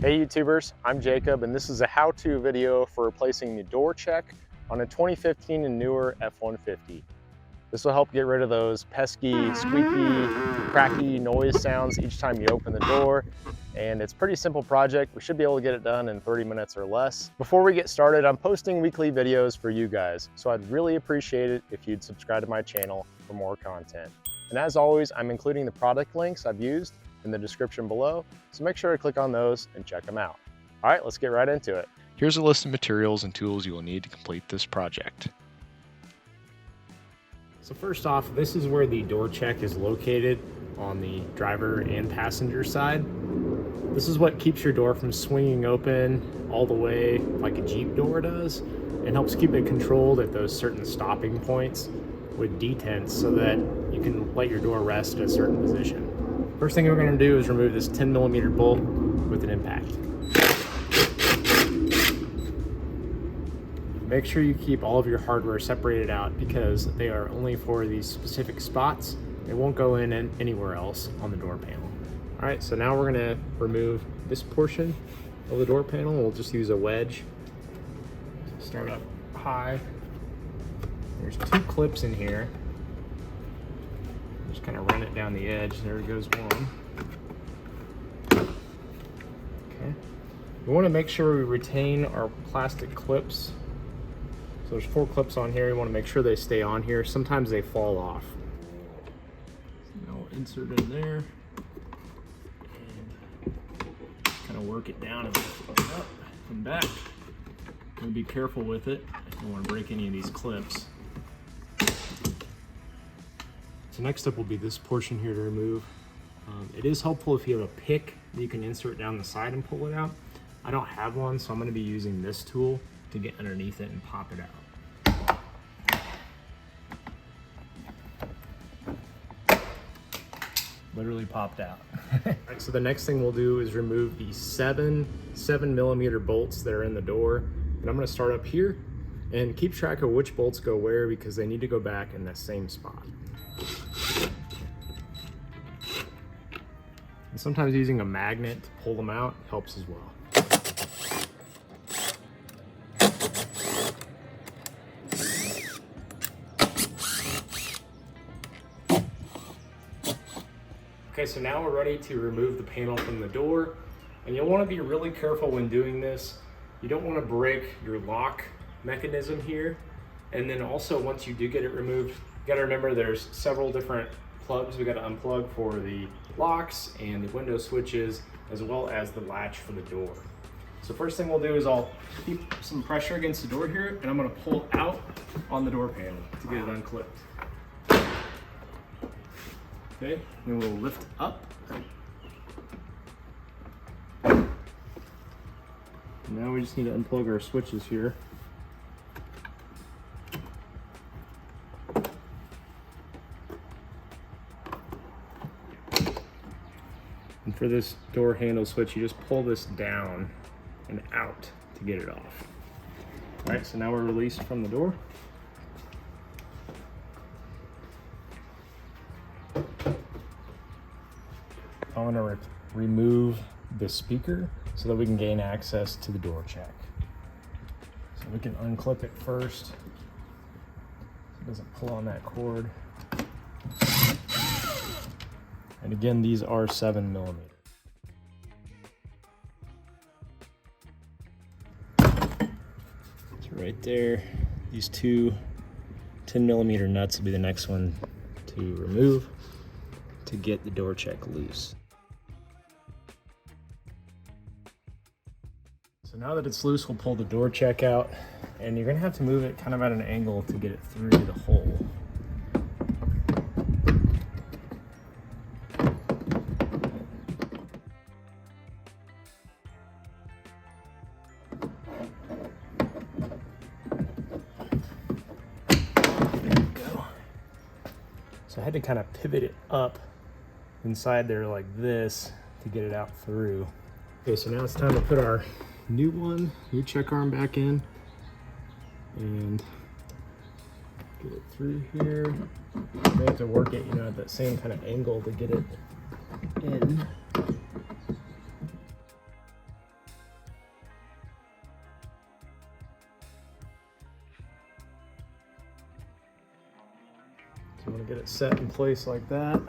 Hey YouTubers, I'm Jacob and this is a how-to video for replacing the door check on a 2015 and newer F-150. This will help get rid of those pesky, squeaky, cracky noise sounds each time you open the door. And it's a pretty simple project. We should be able to get it done in 30 minutes or less. Before we get started, I'm posting weekly videos for you guys, so I'd really appreciate it if you'd subscribe to my channel for more content. And as always, I'm including the product links I've used in the description below, so make sure to click on those and check them out. All right, let's get right into it. Here's a list of materials and tools you will need to complete this project. So first off, this is where the door check is located on the driver and passenger side. This is what keeps your door from swinging open all the way like a Jeep door does, and helps keep it controlled at those certain stopping points with detents so that you can let your door rest in a certain position. First thing we're going to do is remove this 10mm bolt with an impact. Make sure you keep all of your hardware separated out because they are only for these specific spots. They won't go in anywhere else on the door panel. All right, so now we're going to remove this portion of the door panel. We'll just use a wedge. Start up high. There's 2 clips in here. Just kind of run it down the edge. There goes one. Okay. We want to make sure we retain our plastic clips. So there's 4 clips on here. You want to make sure they stay on here. Sometimes they fall off. So now we'll insert in there and kind of work it down and lift it up and back. And be careful with it. You don't want to break any of these clips. So next up will be this portion here to remove. It is helpful if you have a pick that you can insert down the side and pull it out. I don't have one, so I'm going to be using this tool to get underneath it and pop it out. Literally popped out. All right, so the next thing we'll do is remove the 7mm bolts that are in the door. And I'm going to start up here and keep track of which bolts go where because they need to go back in the same spot. And sometimes using a magnet to pull them out helps as well. Okay, so now we're ready to remove the panel from the door. And you'll want to be really careful when doing this. You don't want to break your lock mechanism here. And then also once you do get it removed, you got to remember there's several different plugs we got to unplug for the locks and the window switches, as well as the latch for the door. So first thing we'll do is I'll keep some pressure against the door here, and I'm going to pull out on the door panel to get it unclipped. Okay, then we'll lift up. Now we just need to unplug our switches here. And for this door handle switch, you just pull this down and out to get it off. All right, so now we're released from the door. I want to remove the speaker so that we can gain access to the door check. So we can unclip it first so it doesn't pull on that cord. And again, these are 7mm. So right there, these 2 10mm nuts will be the next one to remove to get the door check loose. So now that it's loose, we'll pull the door check out, and you're gonna have to move it kind of at an angle to get it through the hole. So I had to kind of pivot it up inside there like this to get it out through. Okay, so now it's time to put our new check arm back in and get it through here. We have to work it, at that same kind of angle to get it in. So you want to get it set in place like that.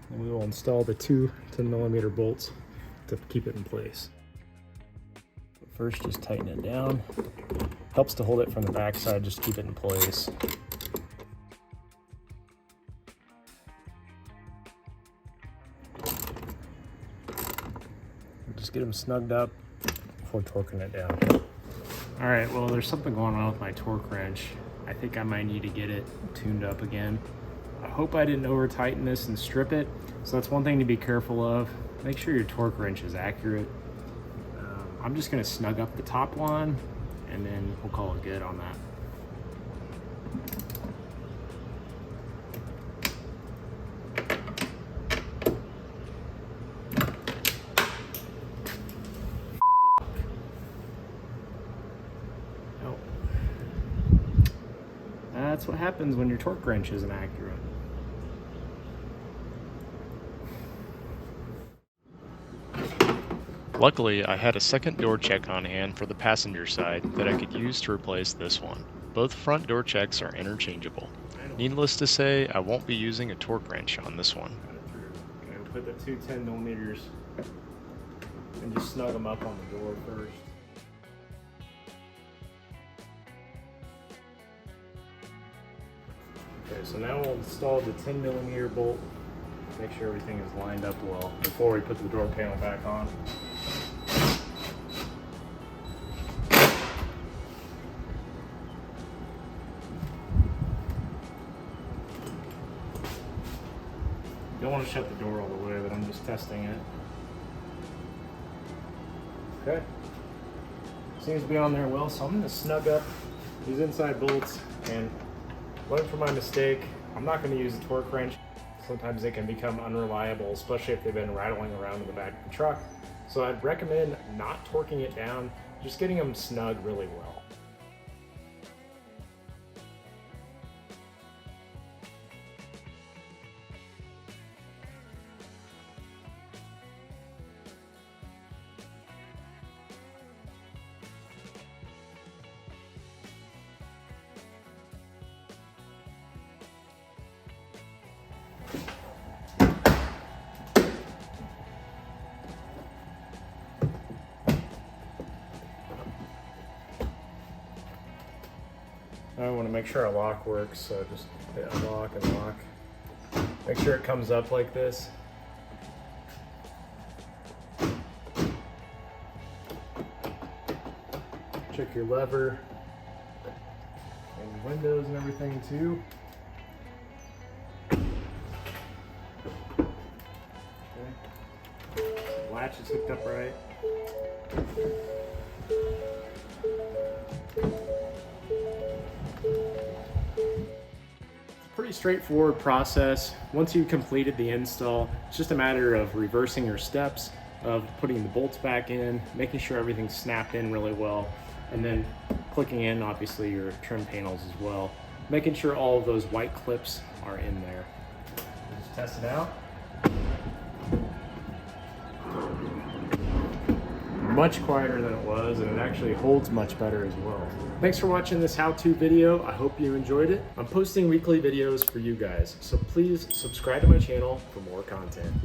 And we will install the two 10mm bolts to keep it in place. First, just tighten it down. Helps to hold it from the back side, just keep it in place. Just get them snugged up before torquing it down. All right, well, there's something going on with my torque wrench. I think I might need to get it tuned up again. I hope I didn't over tighten this and strip it. So that's one thing to be careful of. Make sure your torque wrench is accurate. I'm just gonna snug up the top one and then we'll call it good on that. Oh. That's what happens when your torque wrench isn't accurate. Luckily, I had a second door check on hand for the passenger side that I could use to replace this one. Both front door checks are interchangeable. Needless to say, I won't be using a torque wrench on this one. Okay, we'll put the two 10mm and just snug them up on the door first. Okay, so now we'll install the 10mm bolt. Make sure everything is lined up well before we put the door panel back on. Don't want to shut the door all the way, but I'm just testing it. Okay. Seems to be on there well, so I'm going to snug up these inside bolts and learn from my mistake. I'm not going to use a torque wrench. Sometimes they can become unreliable, especially if they've been rattling around in the back of the truck. So I'd recommend not torquing it down, just getting them snug really well. I want to make sure our lock works, so just hit lock and lock. Make sure it comes up like this. Check your lever and windows and everything too. Okay. Latch is hooked up right. Pretty straightforward process. Once you've completed the install, it's just a matter of reversing your steps, of putting the bolts back in, making sure everything's snapped in really well, and then clicking in obviously your trim panels as well, making sure all of those white clips are in there. Just test it out. Much quieter than it was, and it actually holds much better as well. Thanks for watching this how-to video. I hope you enjoyed it. I'm posting weekly videos for you guys, so please subscribe to my channel for more content.